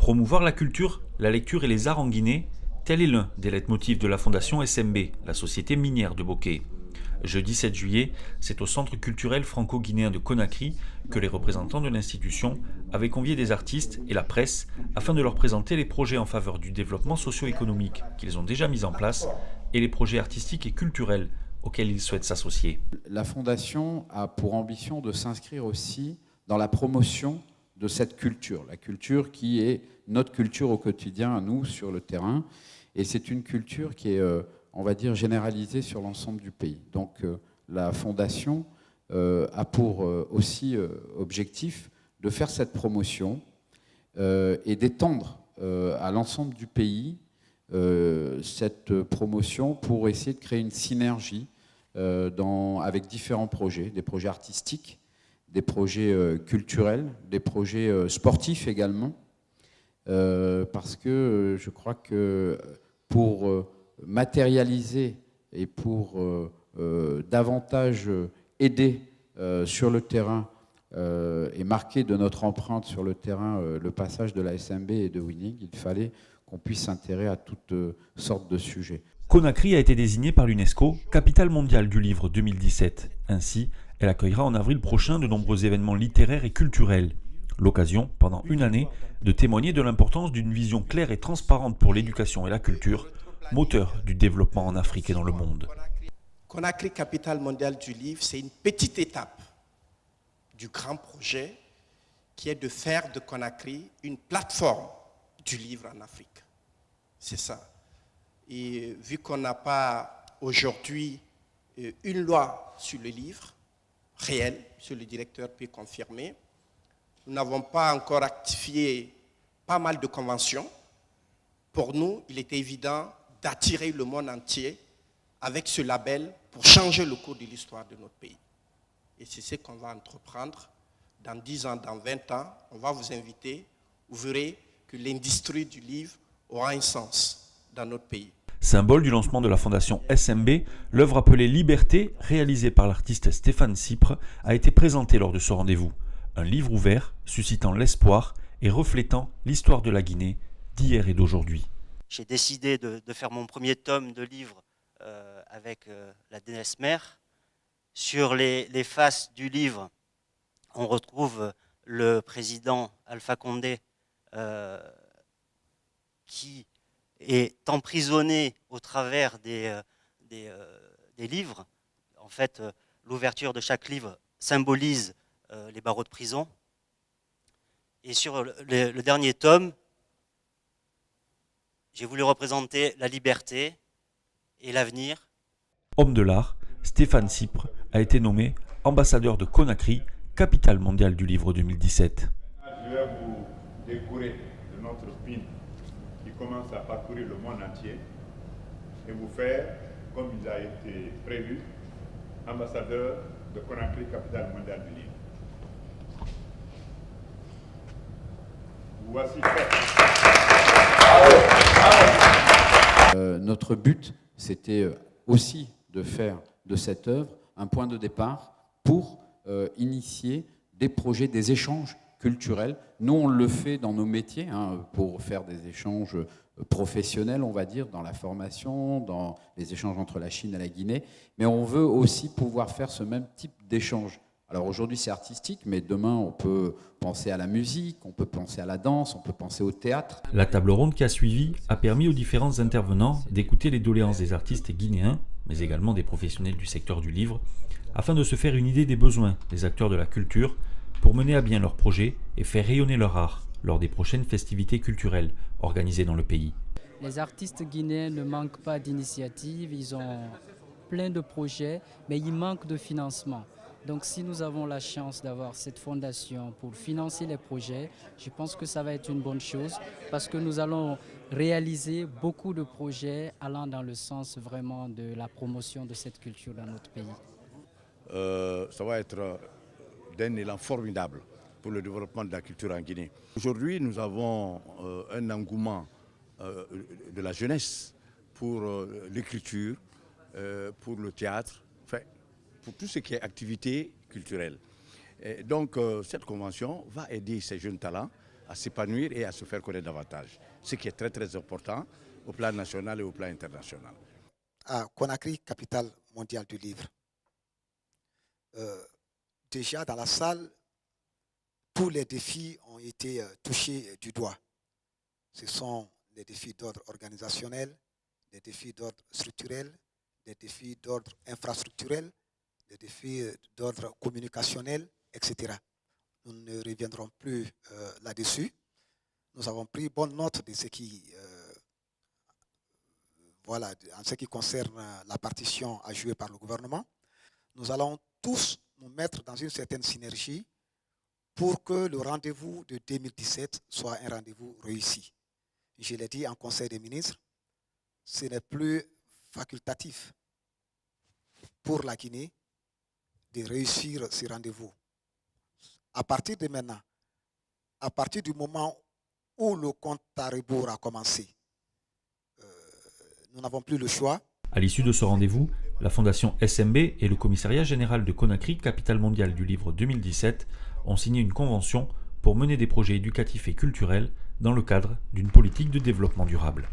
Promouvoir la culture, la lecture et les arts en Guinée, tel est l'un des leitmotifs de la fondation SMB, la société minière de Bokeh. Jeudi 7 juillet, c'est au centre culturel franco-guinéen de Conakry que les représentants de l'institution avaient convié des artistes et la presse afin de leur présenter les projets en faveur du développement socio-économique qu'ils ont déjà mis en place et les projets artistiques et culturels auxquels ils souhaitent s'associer. La Fondation a pour ambition de s'inscrire aussi dans la promotion de cette culture, la culture qui est notre culture au quotidien à nous sur le terrain, et c'est une culture qui est, on va dire, généralisée sur l'ensemble du pays. Donc la Fondation a pour aussi objectif de faire cette promotion et d'étendre à l'ensemble du pays cette promotion pour essayer de créer une synergie avec différents projets, des projets artistiques, des projets culturels, des projets sportifs également, parce que je crois que pour matérialiser et pour davantage aider sur le terrain et marquer de notre empreinte sur le terrain le passage de la SMB et de Winning, il fallait qu'on puisse s'intéresser à toutes sortes de sujets. Conakry a été désignée par l'UNESCO capitale mondiale du livre 2017. Ainsi, elle accueillera en avril prochain de nombreux événements littéraires et culturels. L'occasion, pendant une année, de témoigner de l'importance d'une vision claire et transparente pour l'éducation et la culture, moteur du développement en Afrique et dans le monde. Conakry, capitale mondiale du livre, c'est une petite étape du grand projet qui est de faire de Conakry une plateforme du livre en Afrique. C'est ça. Et vu qu'on n'a pas aujourd'hui une loi sur le livre réelle, monsieur le directeur peut confirmer, nous n'avons pas encore activé pas mal de conventions. Pour nous, il était évident d'attirer le monde entier avec ce label pour changer le cours de l'histoire de notre pays. Et c'est ce qu'on va entreprendre. Dans 10 ans, dans 20 ans, on va vous inviter. Vous verrez que l'industrie du livre aura un sens dans notre pays. Symbole du lancement de la fondation SMB, l'œuvre appelée Liberté, réalisée par l'artiste Stéphane Cypre, a été présentée lors de ce rendez-vous. Un livre ouvert, suscitant l'espoir et reflétant l'histoire de la Guinée d'hier et d'aujourd'hui. J'ai décidé de faire mon premier tome de livre avec la DNSMER. Sur les faces du livre, on retrouve le président Alpha Condé qui est emprisonné au travers des livres. En fait, l'ouverture de chaque livre symbolise les barreaux de prison. Et sur le dernier tome, j'ai voulu représenter la liberté et l'avenir. Homme de l'art, Stéphane Cypre a été nommé ambassadeur de Conakry, capitale mondiale du livre 2017. Je vais vous décorer de notre pin qui commence à parcourir le monde entier et vous faire, comme il a été prévu, ambassadeur de Conakry, capitale mondiale du livre. Vous voici fait. Notre but, c'était aussi de faire de cette œuvre un point de départ pour initier des projets, des échanges culturels. Nous, on le fait dans nos métiers, pour faire des échanges professionnels, on va dire, dans la formation, dans les échanges entre la Chine et la Guinée, mais on veut aussi pouvoir faire ce même type d'échange. Alors aujourd'hui, c'est artistique, mais demain, on peut penser à la musique, on peut penser à la danse, on peut penser au théâtre. La table ronde qui a suivi a permis aux différents intervenants d'écouter les doléances des artistes guinéens, mais également des professionnels du secteur du livre, afin de se faire une idée des besoins des acteurs de la culture pour mener à bien leurs projets et faire rayonner leur art lors des prochaines festivités culturelles organisées dans le pays. Les artistes guinéens ne manquent pas d'initiatives, ils ont plein de projets, mais il manque de financement. Donc si nous avons la chance d'avoir cette fondation pour financer les projets, je pense que ça va être une bonne chose parce que nous allons réaliser beaucoup de projets allant dans le sens vraiment de la promotion de cette culture dans notre pays. Ça va être d'un élan formidable pour le développement de la culture en Guinée. Aujourd'hui, nous avons un engouement de la jeunesse pour l'écriture, pour le théâtre, enfin, pour tout ce qui est activité culturelle. Et donc cette convention va aider ces jeunes talents à s'épanouir et à se faire connaître davantage. Ce qui est très très important au plan national et au plan international. À Conakry, capitale mondiale du livre. Déjà dans la salle, tous les défis ont été touchés du doigt. Ce sont les défis d'ordre organisationnel, des défis d'ordre structurel, des défis d'ordre infrastructurel, des défis d'ordre communicationnel, etc. Nous ne reviendrons plus là-dessus. Nous avons pris bonne note de ce qui, voilà, en ce qui concerne la partition à jouer par le gouvernement. Nous allons tous nous mettre dans une certaine synergie pour que le rendez-vous de 2017 soit un rendez-vous réussi. Je l'ai dit en Conseil des ministres, ce n'est plus facultatif pour la Guinée de réussir ce rendez-vous. À partir de maintenant, à partir du moment où le compte à rebours a commencé, nous n'avons plus le choix. À l'issue de ce rendez-vous, la Fondation SMB et le Commissariat général de Conakry, capitale mondiale du livre 2017, ont signé une convention pour mener des projets éducatifs et culturels dans le cadre d'une politique de développement durable.